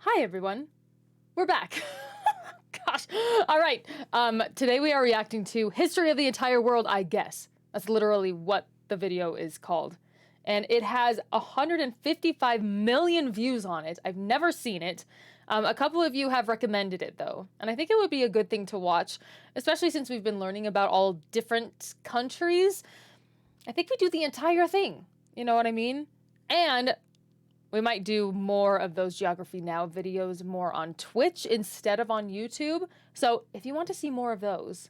Hi everyone, we're back. Gosh, all right. Today we are reacting to History of the Entire World, I guess. That's literally what the video is called. And it has 155 million views on it. I've never seen it. A couple of you have recommended it though, and I think it would be a good thing to watch, especially since we've been learning about all different countries. I think we do the entire thing, you know what I mean? And we might do more of those Geography Now videos more on Twitch instead of on YouTube. So if you want to see more of those,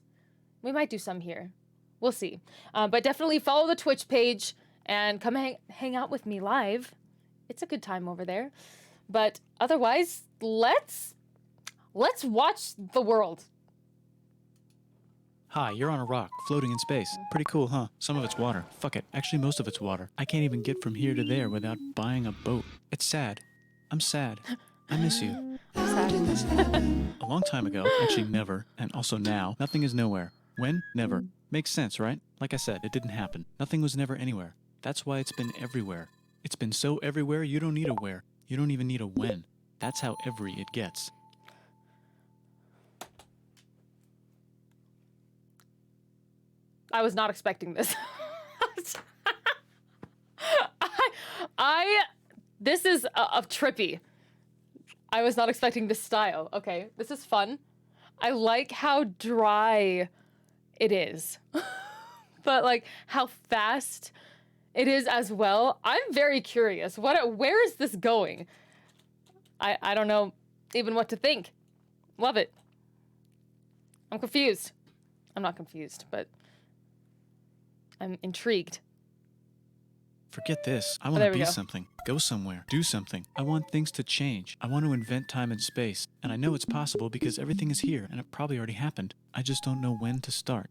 we might do some here. We'll see. But definitely follow the Twitch page and come hang out with me live. It's a good time over there. But otherwise, let's watch the world. Hi, you're on a rock, floating in space. Pretty cool, huh? Some of it's water. Fuck it. Actually, most of it's water. I can't even get from here to there without buying a boat. It's sad. I'm sad. I miss you. Sad. A long time ago, actually never, and also now, nothing is nowhere. When? Never. Makes sense, right? Like I said, it didn't happen. Nothing was never anywhere. That's why it's been everywhere. It's been so everywhere, you don't need a where. You don't even need a when. That's how every it gets. I was not expecting this. This is trippy. I was not expecting this style. Okay, this is fun. I like how dry it is, but like how fast it is as well. I'm very curious. Where is this going? I don't know even what to think. Love it. I'm confused. I'm not confused, but I'm intrigued. Forget this. I want to be something. Go somewhere. Do something. I want things to change. I want to invent time and space. And I know it's possible because everything is here and it probably already happened. I just don't know when to start.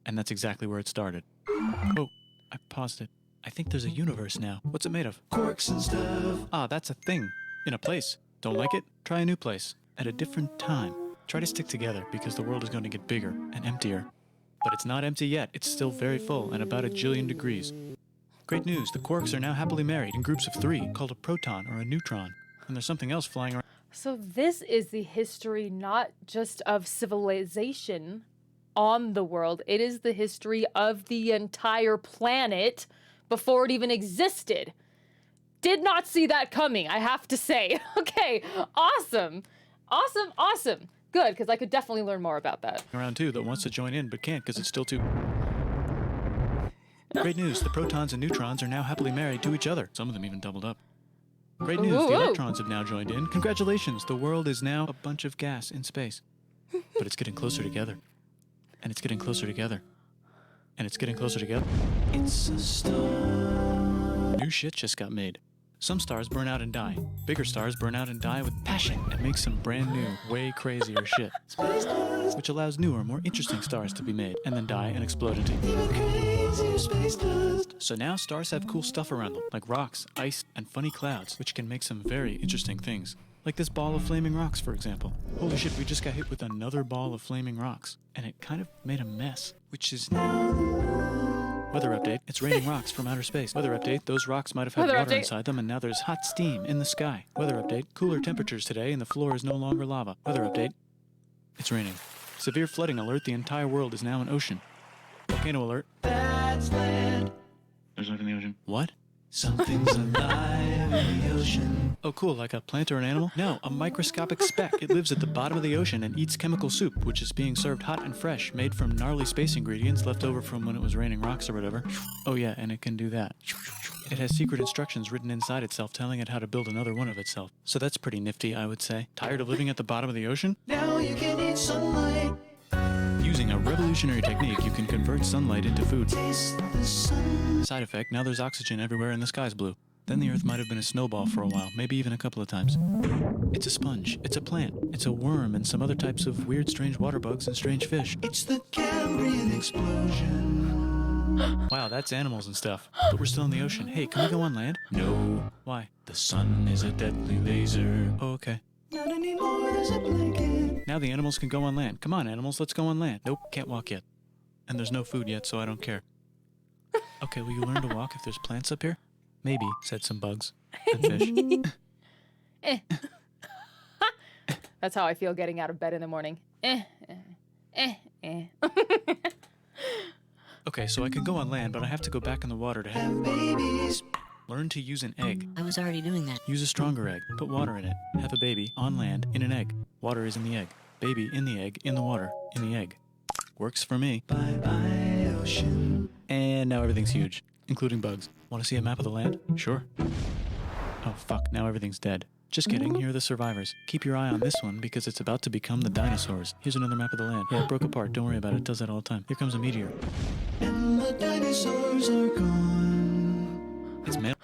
And that's exactly where it started. Oh, I paused it. I think there's a universe now. What's it made of? Quarks and stuff. Ah, that's a thing. In a place. Don't like it? Try a new place. At a different time. Try to stick together because the world is going to get bigger and emptier. But it's not empty yet. It's still very full and about 1 jillion degrees. Great news, the quarks are now happily married in groups of 3, called a proton or a neutron. And there's something else flying around. So this is the history not just of civilization on the world, it is the history of the entire planet before it even existed. Did not see that coming, I have to say. Okay, awesome. Awesome, awesome. Good, because I could definitely learn more about that. Around too that wants to join in but can't because it's still too... Great news, the protons and neutrons are now happily married to each other. Some of them even doubled up. Great news, the electrons have now joined in. Congratulations, the world is now a bunch of gas in space. But it's getting closer together. And it's getting closer together. And it's getting closer together. It's a star. New shit just got made. Some stars burn out and die. Bigger stars burn out and die with passion and make some brand new, way crazier shit. Which allows newer, more interesting stars to be made and then die and explode into even crazier space dust. So now stars have cool stuff around them, like rocks, ice, and funny clouds, which can make some very interesting things. Like this ball of flaming rocks, for example. Holy shit, we just got hit with another ball of flaming rocks. And it kind of made a mess, which is now... Weather update, it's raining rocks from outer space. Weather update, those rocks might have had water inside them and now there's hot steam in the sky. Weather update, cooler temperatures today and the floor is no longer lava. Weather update, it's raining. Severe flooding alert, the entire world is now an ocean. Volcano alert. That's land. There's life in the ocean. What? Something's alive in the ocean. Oh cool, like a plant or an animal? No, a microscopic speck. It lives at the bottom of the ocean and eats chemical soup, which is being served hot and fresh, made from gnarly space ingredients left over from when it was raining rocks or whatever. Oh yeah, and it can do that. It has secret instructions written inside itself telling it how to build another one of itself. So that's pretty nifty, I would say. Tired of living at the bottom of the ocean? Now you can eat sunlight. Using a revolutionary technique, you can convert sunlight into food. Side effect, now there's oxygen everywhere and the sky's blue. Then the Earth might have been a snowball for a while, maybe even a couple of times. It's a sponge, it's a plant, it's a worm and some other types of weird strange water bugs and strange fish. It's the Cambrian explosion. Wow, that's animals and stuff. But we're still in the ocean. Hey, can we go on land? No. Why? The sun is a deadly laser. Oh, okay. Not anymore, there's a blanket. Now the animals can go on land. Come on, animals, let's go on land. Nope, can't walk yet. And there's no food yet, so I don't care. Okay, will you learn to walk if there's plants up here? Maybe, said some bugs and fish. That's how I feel getting out of bed in the morning. Okay, so I can go on land, but I have to go back in the water to have babies. Learn to use an egg. I was already doing that. Use a stronger egg. Put water in it. Have a baby on land in an egg. Water is in the egg. Baby in the egg, in the water, in the egg. Works for me. Bye-bye, ocean. And now everything's huge, including bugs. Want to see a map of the land? Sure. Oh, fuck. Now everything's dead. Just kidding. Here are the survivors. Keep your eye on this one because it's about to become the dinosaurs. Here's another map of the land. Yeah, it broke apart. Don't worry about it. It does that all the time. Here comes a meteor. And the dinosaurs are gone. It's mammal.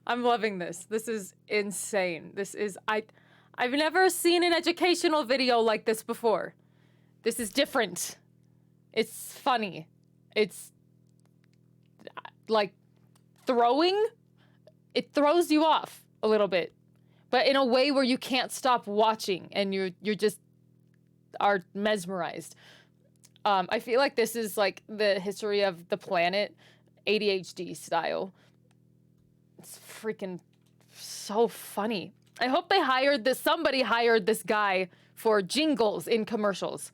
I'm loving this. This is insane. I've never seen an educational video like this before. This is different. It's funny. It's like throwing. It throws you off a little bit, but in a way where you can't stop watching and you're just are mesmerized. I feel like this is like the history of the planet, ADHD style. It's freaking so funny. I hope somebody hired this guy for jingles in commercials.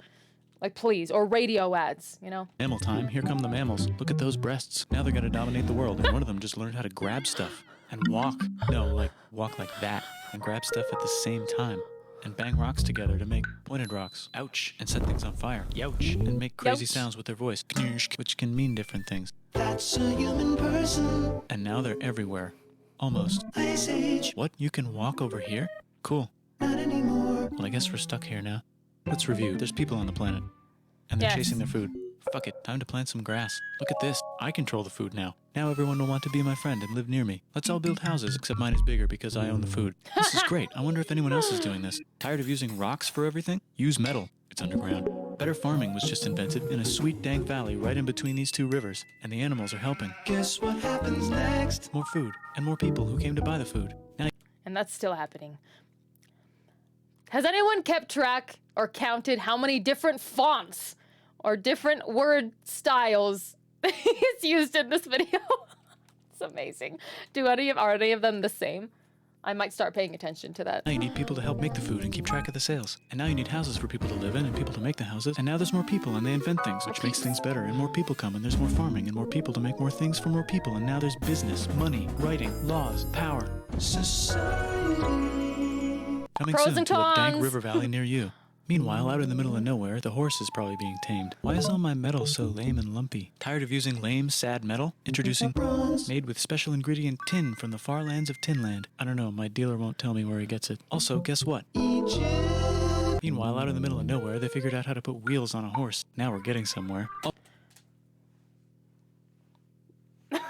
Like, please, or radio ads, you know? Mammal time. Here come the mammals. Look at those breasts. Now they're gonna dominate the world, and one of them just learned how to grab stuff and walk. No, like, walk like that and grab stuff at the same time. And bang rocks together to make pointed rocks. Ouch. And set things on fire. Youch. And make crazy sounds with their voice. Knirsch, which can mean different things. That's a human person. And now they're everywhere. Almost. Ice Age. What? You can walk over here? Cool. Not anymore. Well, I guess we're stuck here now. Let's review. There's people on the planet. And they're chasing their food. Fuck it. Time to plant some grass. Look at this. I control the food now. Now everyone will want to be my friend and live near me. Let's all build houses, except mine is bigger because I own the food. This is great. I wonder if anyone else is doing this. Tired of using rocks for everything? Use metal. It's underground. Better farming was just invented in a sweet dank valley right in between these two rivers. And the animals are helping. Guess what happens next? More food. And more people who came to buy the food. Now And that's still happening. Has anyone kept track or counted how many different fonts or different word styles is used in this video? It's amazing. Are any of them the same? I might start paying attention to that. Now you need people to help make the food and keep track of the sales. And now you need houses for people to live in and people to make the houses. And now there's more people and they invent things, which makes things better. And more people come and there's more farming and more people to make more things for more people. And now there's business, money, writing, laws, power. Society. Coming Pros soon and to a dank cons. river valley near you. Meanwhile, out in the middle of nowhere, the horse is probably being tamed. Why is all my metal so lame and lumpy? Tired of using lame, sad metal? Introducing bronze, made with special ingredient tin from the far lands of Tinland. I don't know, my dealer won't tell me where he gets it. Also, guess what? Egypt. Meanwhile, out in the middle of nowhere, they figured out how to put wheels on a horse. Now we're getting somewhere. What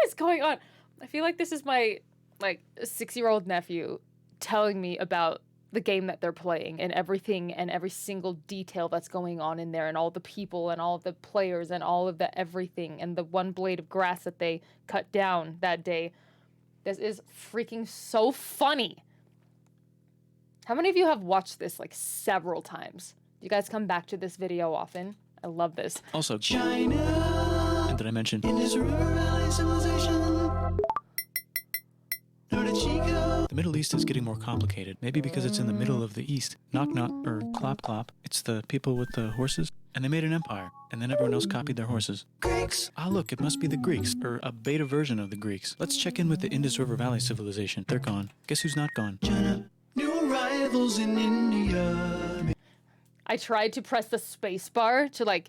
is going on? I feel like this is my 6-year-old nephew telling me about the game that they're playing and everything and every single detail that's going on in there and all the people and all the players and all of the everything and the one blade of grass that they cut down that day. This is freaking so funny. How many of you have watched this like several times? Do you guys come back to this video often? I love this. Also, China. And did I mention Indus River Valley civilization? The Middle East is getting more complicated, maybe because it's in the middle of the East. Knock knock, or clop clop. It's the people with the horses. And they made an empire, and then everyone else copied their horses. Greeks! Ah, look, it must be the Greeks, or a beta version of the Greeks. Let's check in with the Indus River Valley civilization. They're gone. Guess who's not gone? China. New arrivals in India. I tried to press the space bar to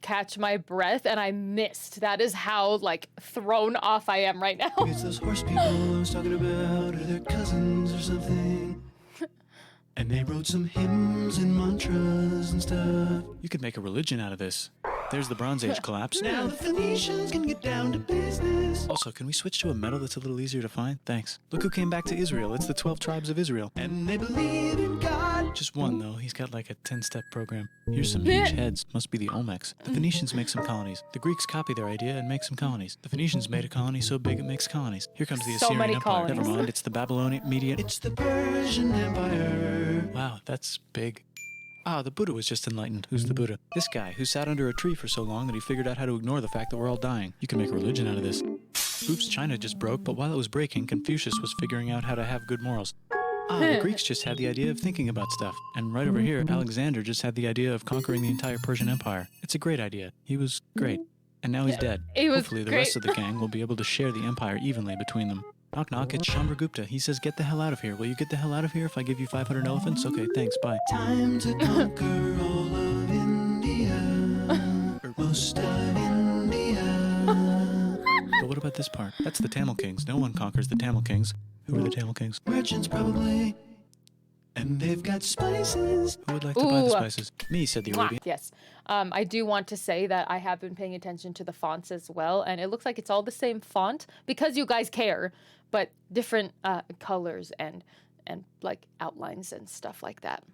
catch my breath and I missed. That is how thrown off I am right now. It's those horse people I was talking about, or their cousins or something. And they wrote some hymns and mantras and stuff. You could make a religion out of this. There's the Bronze Age collapse. Now the Phoenicians can get down to business. Also, can we switch to a metal that's a little easier to find? Thanks. Look who came back to Israel. It's the 12 tribes of Israel. And they believe in God. Just one, though. He's got like a 10-step program. Here's some huge heads. Must be the Olmecs. The Phoenicians make some colonies. The Greeks copy their idea and make some colonies. The Phoenicians made a colony so big it makes colonies. Here comes the So Assyrian many Empire. colonies. Never mind, it's the Babylonian Median. It's the Persian Empire. Wow, that's big. Ah, the Buddha was just enlightened. Who's the Buddha? This guy who sat under a tree for so long that he figured out how to ignore the fact that we're all dying. You can make a religion out of this. Oops, China just broke, but while it was breaking, Confucius was figuring out how to have good morals. The Greeks just had the idea of thinking about stuff. And right over here, Alexander just had the idea of conquering the entire Persian Empire. It's a great idea. He was great. And now he's dead. Hopefully the rest of the gang will be able to share the empire evenly between them. Knock knock, it's Chandragupta. He says, get the hell out of here. Will you get the hell out of here if I give you 500 elephants? Okay, thanks, bye. Time to conquer all of India. Or most of India. But what about this part? That's the Tamil Kings. No one conquers the Tamil Kings. Who are the Tamil Kings? Merchants, probably. And they've got spices. Who would like to buy the spices? Me, said the Arabian. Yes. I do want to say that I have been paying attention to the fonts as well, and it looks like it's all the same font because you guys care, but different colors and like outlines and stuff like that.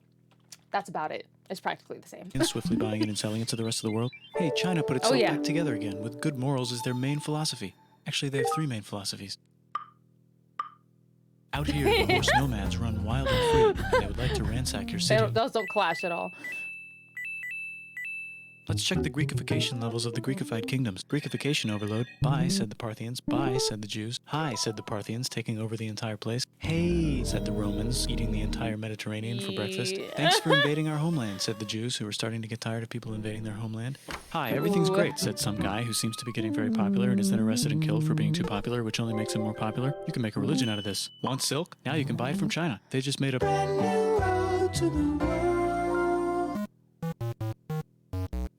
That's about it. It's practically the same. And swiftly buying it and selling it to the rest of the world. Hey, China put itself back together again with good morals as their main philosophy. Actually, they have 3 main philosophies. Out here, the horse nomads run wild and free, and they would like to ransack your city. Those don't clash at all. Let's check the Greekification levels of the Greekified kingdoms. Greekification overload. Bye, said the Parthians. Bye, said the Jews. Hi, said the Parthians, taking over the entire place. Hey, said the Romans, eating the entire Mediterranean for breakfast. Thanks for invading our homeland, said the Jews, who were starting to get tired of people invading their homeland. Hi, everything's great, said some guy who seems to be getting very popular and is then arrested and killed for being too popular, which only makes him more popular. You can make a religion out of this. Want silk? Now you can buy it from China. They just made a brand new road to the world.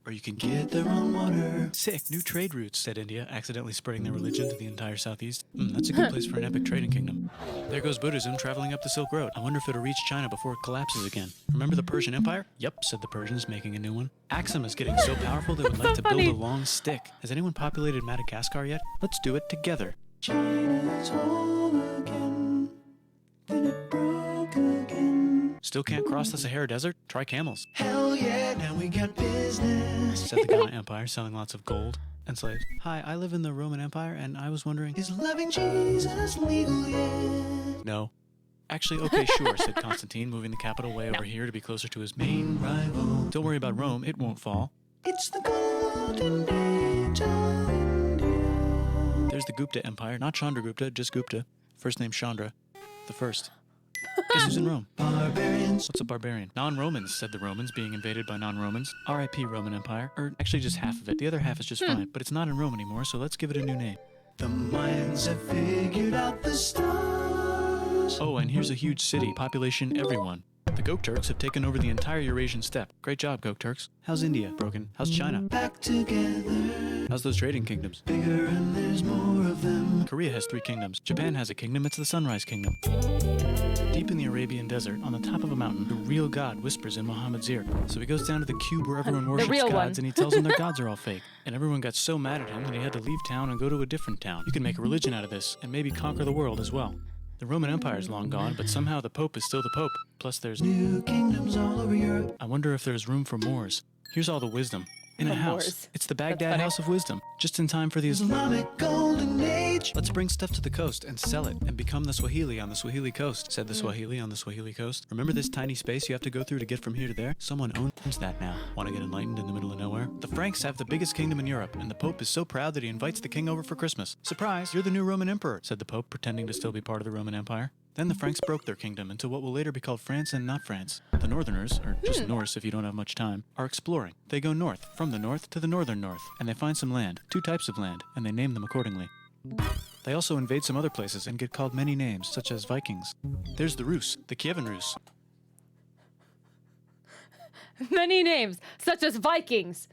Or you can get their own water. Sick, new trade routes, said India, accidentally spreading their religion to the entire southeast. That's a good place for an epic trading kingdom. There goes Buddhism traveling up the Silk Road. I wonder if it'll reach China before it collapses again. Remember the Persian Empire? Yep, said the Persians, making a new one. Axum is getting so powerful they would like to build a long stick. Has anyone populated Madagascar yet? Let's do it together. China's whole again. Then it broke again. Still can't cross the Sahara Desert? Try camels. Hell yeah, now we got business, said the Ghana Empire, selling lots of gold and slaves. Hi, I live in the Roman Empire, and I was wondering, is loving Jesus legal yet? No. Actually, okay, sure, said Constantine, moving the capital way over here to be closer to his main rival. Don't worry about Rome, it won't fall. It's the golden age of India. There's the Gupta Empire, not Chandragupta, just Gupta. First name Chandra, the first. Guess who's in Rome? Barbarians. What's a barbarian? Non-Romans, said the Romans, being invaded by non-Romans. R.I.P. Roman Empire. Or actually just half of it. The other half is just fine. But it's not in Rome anymore, so let's give it a new name. The Mayans have figured out the stars. Oh, and here's a huge city. Population everyone. The Gok Turks have taken over the entire Eurasian steppe. Great job, Gok Turks. How's India? Broken. How's China? Back together. How's those trading kingdoms? Bigger and there's more of them. Korea has 3 kingdoms. Japan has a kingdom. It's the Sunrise Kingdom. Deep in the Arabian desert, on the top of a mountain, the real God whispers in Muhammad's ear. So he goes down to the cube where everyone worships gods, and he tells them their gods are all fake. And everyone got so mad at him that he had to leave town and go to a different town. You can make a religion out of this, and maybe conquer the world as well. The Roman Empire is long gone, but somehow the Pope is still the Pope. Plus there's new kingdoms all over Europe. I wonder if there's room for Moors. Here's all the wisdom. In a house. Moors. It's the Baghdad House of Wisdom. Just in time for the Islamic Golden Age. Let's bring stuff to the coast and sell it and become the Swahili on the Swahili coast, said the Swahili on the Swahili coast. Remember this tiny space you have to go through to get from here to there? Someone owns that now. Want to get enlightened in the middle of nowhere? The Franks have the biggest kingdom in Europe, and the Pope is so proud that he invites the king over for Christmas. Surprise, you're the new Roman emperor, said the Pope, pretending to still be part of the Roman Empire. Then the Franks broke their kingdom into what will later be called France and not France. The Northerners, or just Norse if you don't have much time, are exploring. They go north, from the north to the northern north, and they find some land, 2 types of land, and they name them accordingly. They also invade some other places and get called many names, such as Vikings. There's the Rus, the Kievan Rus. Many names, such as Vikings.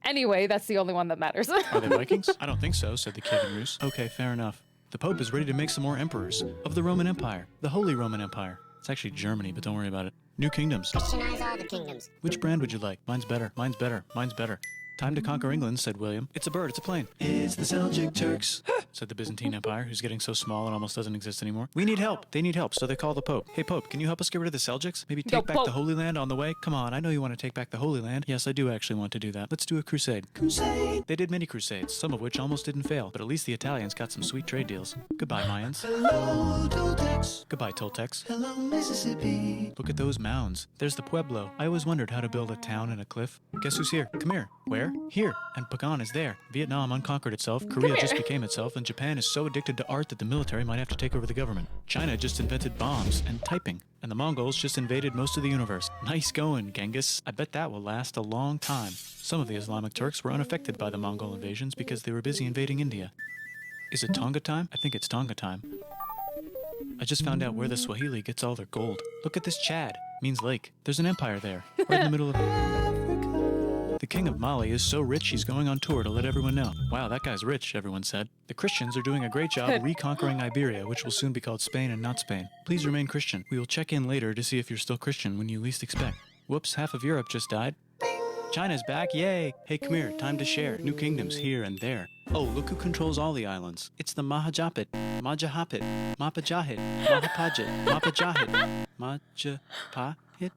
Anyway, that's the only one that matters. Are they Vikings? I don't think so, said the Kievan Rus. Okay, fair enough. The Pope is ready to make some more emperors of the Roman Empire, the Holy Roman Empire. It's actually Germany, but don't worry about it. New kingdoms. Christianize all the kingdoms. Which brand would you like? Mine's better. Mine's better. Mine's better. Time to conquer England, said William. It's a bird. It's a plane. It's the Seljuk Turks, said the Byzantine Empire, who's getting so small it almost doesn't exist anymore. We need help. They need help, so they call the Pope. Hey, Pope, can you help us get rid of the Seljuks? Maybe take back the Holy Land on the way? Come on, I know you want to take back the Holy Land. Yes, I do actually want to do that. Let's do a crusade. Crusade! They did many crusades, some of which almost didn't fail, but at least the Italians got some sweet trade deals. Goodbye, Mayans. Hello, Toltecs. Goodbye, Toltecs. Hello, Mississippi. Look at those mounds. There's the Pueblo. I always wondered how to build a town in a cliff. Guess who's here? Come here. Where? there? Here. And Pagan is there. Vietnam unconquered itself, Korea just became itself, and Japan is so addicted to art that the military might have to take over the government. China just invented bombs and typing. And the Mongols just invaded most of the universe. Nice going, Genghis. I bet that will last a long time. Some of the Islamic Turks were unaffected by the Mongol invasions because they were busy invading India. Is it Tonga time? I think it's Tonga time. I just found out where the Swahili gets all their gold. Look at this Chad. Means lake. There's an empire there. Right in the middle of Africa. The king of Mali is so rich he's going on tour to let everyone know. Wow, that guy's rich, everyone said. The Christians are doing a great job reconquering Iberia, which will soon be called Spain and not Spain. Please remain Christian. We will check in later to see if you're still Christian when you least expect. Whoops, half of Europe just died. China's back, yay! Hey, come here, time to share. New kingdoms here and there. Oh, look who controls all the islands. It's the Mahajapit, Majahapit, Mapajahit, Mahapajit, Mapajahit, Majapahit.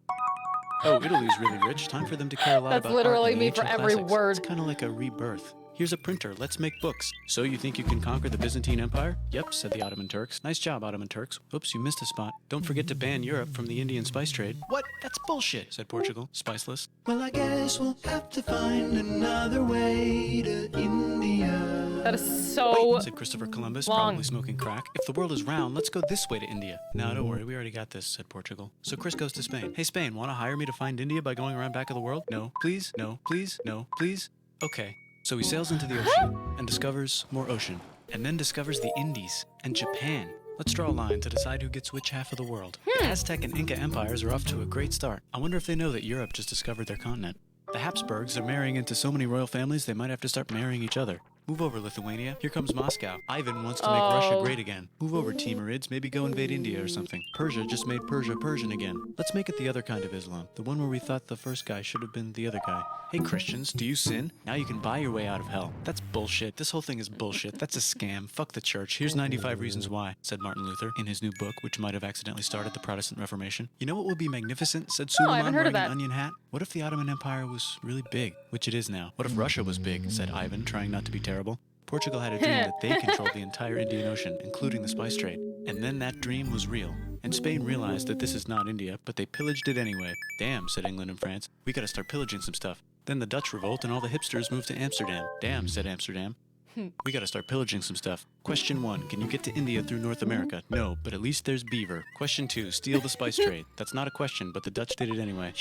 Oh, Italy's really rich. Time for them to care a lot That's about literally art and me the for ancient every classics. word. It's kind of like a rebirth. Here's a printer. Let's make books. So you think you can conquer the Byzantine Empire? Yep, said the Ottoman Turks. Nice job, Ottoman Turks. Oops, you missed a spot. Don't forget to ban Europe from the Indian spice trade. What? That's bullshit, said Portugal, spiceless. Well, I guess we'll have to find another way to India. That is so Wait, said Christopher Columbus, long. probably smoking crack. If the world is round, let's go this way to India. No, don't worry, we already got this, said Portugal. So Chris goes to Spain. Hey, Spain, want to hire me to find India by going around back of the world? No, please, no, please, no, please. Okay. So he sails into the ocean and discovers more ocean, and then discovers the Indies and Japan. Let's draw a line to decide who gets which half of the world. The Aztec and Inca empires are off to a great start. I wonder if they know that Europe just discovered their continent. The Habsburgs are marrying into so many royal families they might have to start marrying each other. Move over, Lithuania. Here comes Moscow. Ivan wants to make Russia great again. Move over, Timurids. Maybe go invade India or something. Persia just made Persia Persian again. Let's make it the other kind of Islam. The one where we thought the first guy should have been the other guy. Hey, Christians, do you sin? Now you can buy your way out of hell. That's bullshit. This whole thing is bullshit. That's a scam. Fuck the church. Here's 95 Reasons Why, said Martin Luther in his new book, which might have accidentally started the Protestant Reformation. You know what would be magnificent, said Oh, I haven't Suleiman heard of wearing that. an onion hat? What if the Ottoman Empire was really big, which it is now? What if Russia was big, said Ivan, trying not to be terrible. Portugal had a dream that they controlled the entire Indian Ocean, including the spice trade. And then that dream was real. And Spain realized that this is not India, but they pillaged it anyway. Damn, said England and France. We gotta start pillaging some stuff. Then the Dutch revolt and all the hipsters moved to Amsterdam. Damn, said Amsterdam. We gotta start pillaging some stuff. Question 1, can you get to India through North America? No, but at least there's beaver. Question 2, steal the spice trade. That's not a question, but the Dutch did it anyway.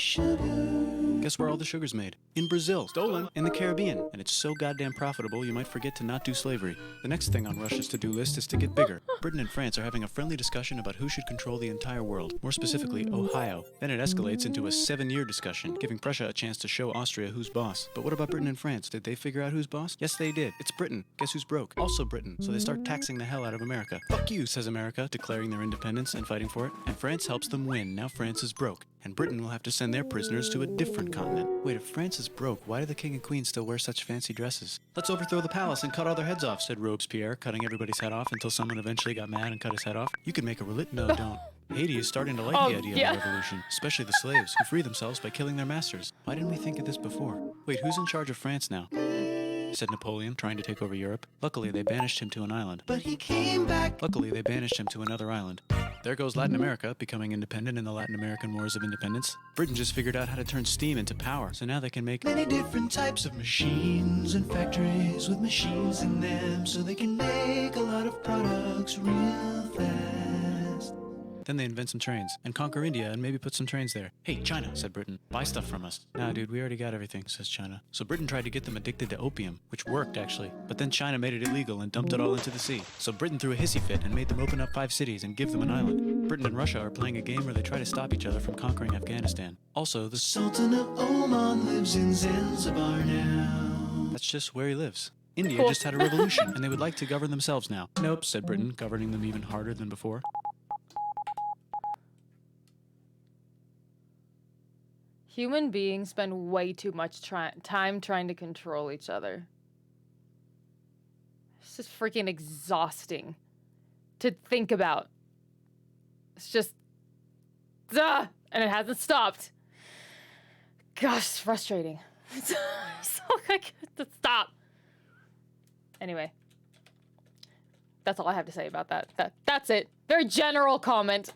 Guess where all the sugar's made? In Brazil. Stolen. In the Caribbean. And it's so goddamn profitable you might forget to not do slavery. The next thing on Russia's to-do list is to get bigger. Britain and France are having a friendly discussion about who should control the entire world. More specifically, Ohio. Then it escalates into a 7-year discussion, giving Prussia a chance to show Austria who's boss. But what about Britain and France? Did they figure out who's boss? Yes, they did. It's Britain. Guess who's broke? Also Britain. So they start taxing the hell out of America. Fuck you, says America, declaring their independence and fighting for it. And France helps them win. Now France is broke. And Britain will have to send their prisoners to a different continent. Wait, if France is broke, why do the king and queen still wear such fancy dresses? Let's overthrow the palace and cut all their heads off, said Robespierre, cutting everybody's head off until someone eventually got mad and cut his head off. You could make a No, don't. Haiti is starting to like the idea of a revolution, especially the slaves, who free themselves by killing their masters. Why didn't we think of this before? Wait, who's in charge of France now? Said Napoleon, trying to take over Europe. Luckily, they banished him to an island. But he came back. Luckily, they banished him to another island. There goes Latin America, becoming independent in the Latin American Wars of Independence. Britain just figured out how to turn steam into power, so now they can make many different types of machines and factories with machines in them, so they can make a lot of products real fast. Then they invent some trains and conquer India and maybe put some trains there. Hey, China, said Britain, buy stuff from us. Nah, dude, we already got everything, says China. So Britain tried to get them addicted to opium, which worked, actually. But then China made it illegal and dumped it all into the sea. So Britain threw a hissy fit and made them open up 5 cities and give them an island. Britain and Russia are playing a game where they try to stop each other from conquering Afghanistan. Also, the Sultan of Oman lives in Zanzibar now. That's just where he lives. India just had a revolution, and they would like to govern themselves now. Nope, said Britain, governing them even harder than before. Human beings spend way too much time trying to control each other. It's just freaking exhausting to think about. It's just, and it hasn't stopped. Gosh, it's frustrating. It's so like to stop. Anyway, that's all I have to say about that. That's it. Very general comment.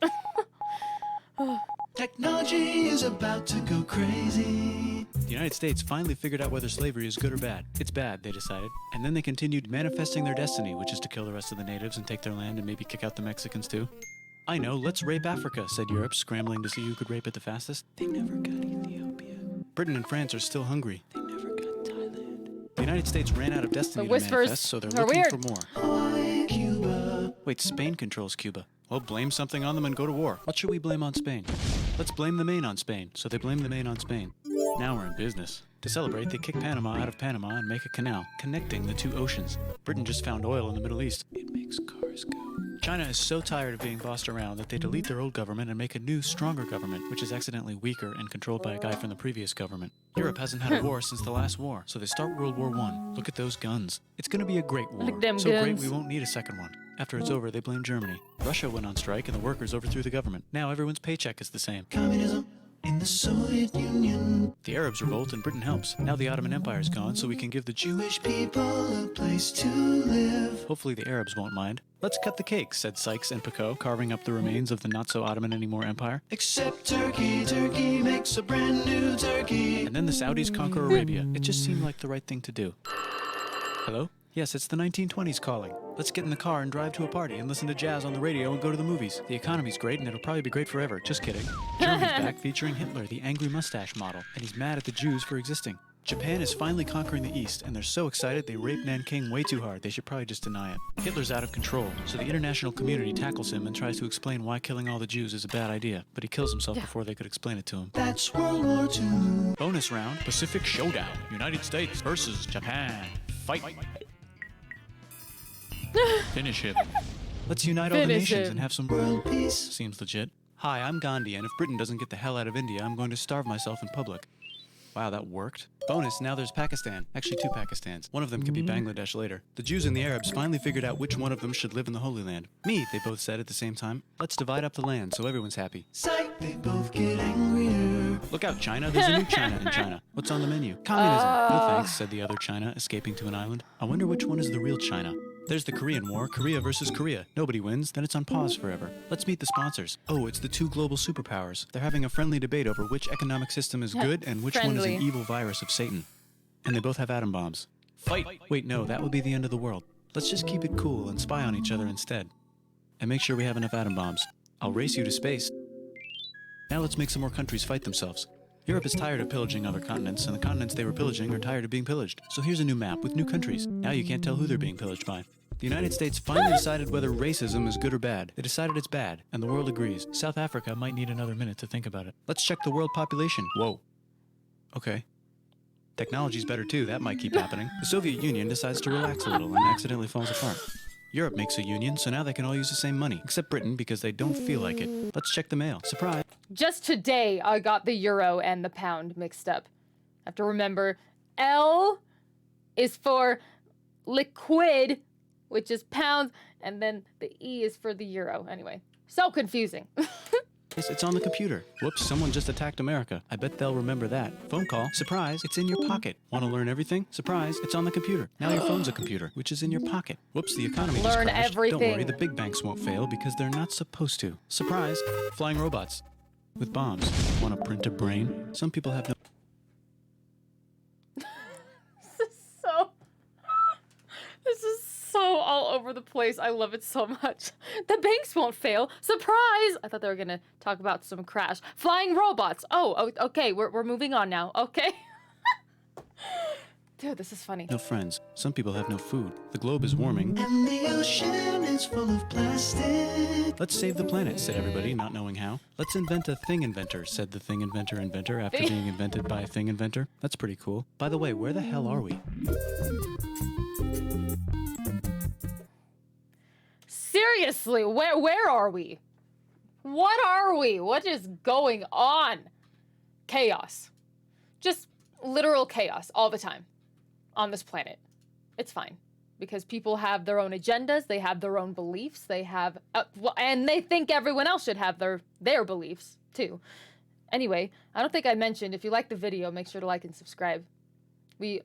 Technology is about to go crazy. The United States finally figured out whether slavery is good or bad. It's bad, they decided. And then they continued manifesting their destiny, which is to kill the rest of the natives and take their land and maybe kick out the Mexicans too. I know, let's rape Africa, said Europe, scrambling to see who could rape it the fastest. They never got Ethiopia. Britain and France are still hungry. They never got Thailand. The United States ran out of destiny to manifest, so they're looking for more. Hawaii, Cuba. Wait, Spain controls Cuba. Well, blame something on them and go to war. What should we blame on Spain? Let's blame the Maine on Spain. So they blame the Maine on Spain. Now we're in business. To celebrate, they kick Panama out of Panama and make a canal, connecting the two oceans. Britain just found oil in the Middle East. It makes cars go. China is so tired of being bossed around that they delete their old government and make a new, stronger government, which is accidentally weaker and controlled by a guy from the previous government. Europe hasn't had a war since the last war, so they start World War I. Look at those guns. It's gonna be a great war. So great we won't need a second one. After it's over, they blame Germany. Russia went on strike and the workers overthrew the government. Now everyone's paycheck is the same. Communism in the Soviet Union. The Arabs revolt and Britain helps. Now the Ottoman Empire's gone, so we can give the Jewish people a place to live. Hopefully the Arabs won't mind. Let's cut the cake, said Sykes and Picot, carving up the remains of the not-so-Ottoman-anymore empire. Except Turkey, Turkey makes a brand new Turkey. And then the Saudis conquer Arabia. It just seemed like the right thing to do. Hello? Yes, it's the 1920s calling. Let's get in the car and drive to a party and listen to jazz on the radio and go to the movies. The economy's great and it'll probably be great forever. Just kidding. Germany's back featuring Hitler, the angry mustache model, and he's mad at the Jews for existing. Japan is finally conquering the East, and they're so excited they rape Nanking way too hard. They should probably just deny it. Hitler's out of control, so the international community tackles him and tries to explain why killing all the Jews is a bad idea, but he kills himself before they could explain it to him. That's World War II. Bonus round, Pacific Showdown. United States versus Japan. Fight. Finish him. Let's unite all the nations and have some world peace. Seems legit. Hi, I'm Gandhi, and if Britain doesn't get the hell out of India, I'm going to starve myself in public. Wow, that worked. Bonus, now there's Pakistan. Actually, two Pakistans. One of them could be Bangladesh later. The Jews and the Arabs finally figured out which one of them should live in the Holy Land. Me, they both said at the same time. Let's divide up the land so everyone's happy. Psych, they both get angrier. Look out, China. There's a new China in China. What's on the menu? Communism. No thanks, said the other China, escaping to an island. I wonder which one is the real China. There's the Korean War, Korea versus Korea. Nobody wins, then it's on pause forever. Let's meet the sponsors. Oh, it's the two global superpowers. They're having a friendly debate over which economic system is good and which one is an evil virus of Satan. And they both have atom bombs. Fight! Wait, no, that would be the end of the world. Let's just keep it cool and spy on each other instead. And make sure we have enough atom bombs. I'll race you to space. Now let's make some more countries fight themselves. Europe is tired of pillaging other continents, and the continents they were pillaging are tired of being pillaged. So here's a new map with new countries. Now you can't tell who they're being pillaged by. The United States finally decided whether racism is good or bad. They decided it's bad, and the world agrees. South Africa might need another minute to think about it. Let's check the world population. Whoa. Okay. Technology's better too, that might keep happening. The Soviet Union decides to relax a little and accidentally falls apart. Europe makes a union, so now they can all use the same money, except Britain because they don't feel like it. Let's check the mail. Surprise. Just today, I got the euro and the pound mixed up. I have to remember, L is for liquid, which is pounds, and then the E is for the euro. Anyway, so confusing. It's on the computer. Whoops, someone just attacked America. I bet they'll remember that. Phone call. Surprise, it's in your pocket. Want to learn everything? Surprise, it's on the computer. Now your phone's a computer, which is in your pocket. Whoops, the economy just crashed. Learn everything. Don't worry, the big banks won't fail because they're not supposed to. Surprise, flying robots with bombs. Want to print a brain? Some people have no... This is so all over the place. I love it so much. The banks won't fail. Surprise! I thought they were gonna talk about some crash. Flying robots. Oh, okay. We're moving on now. Okay. Dude, this is funny. No friends. Some people have no food. The globe is warming. And the ocean is full of plastic. Let's save the planet, said everybody, not knowing how. Let's invent a thing inventor, said the thing inventor after being invented by a thing inventor. That's pretty cool. By the way, where the hell are we? Seriously, where are we? What are we? What is going on? Chaos. Just literal chaos all the time on this planet. It's fine because people have their own agendas, they have their own beliefs, they have and they think everyone else should have their beliefs too. Anyway, I don't think I mentioned, if you like the video, make sure to like and subscribe. We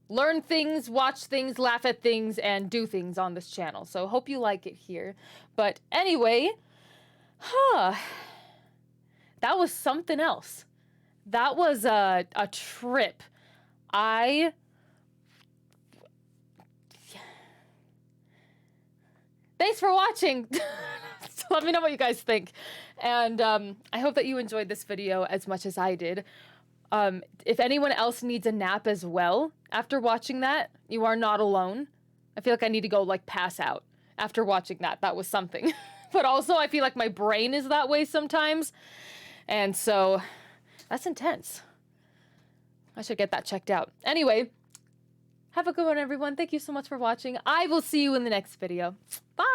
learn things, watch things, laugh at things, and do things on this channel. So hope you like it here. But anyway, that was something else. That was a trip. Thanks for watching. So let me know what you guys think. And I hope that you enjoyed this video as much as I did. If anyone else needs a nap as well after watching that, you are not alone. I feel like I need to go like pass out after watching that. That was something. But also I feel like my brain is that way sometimes. And so that's intense. I should get that checked out. Anyway, have a good one, everyone. Thank you so much for watching. I will see you in the next video. Bye.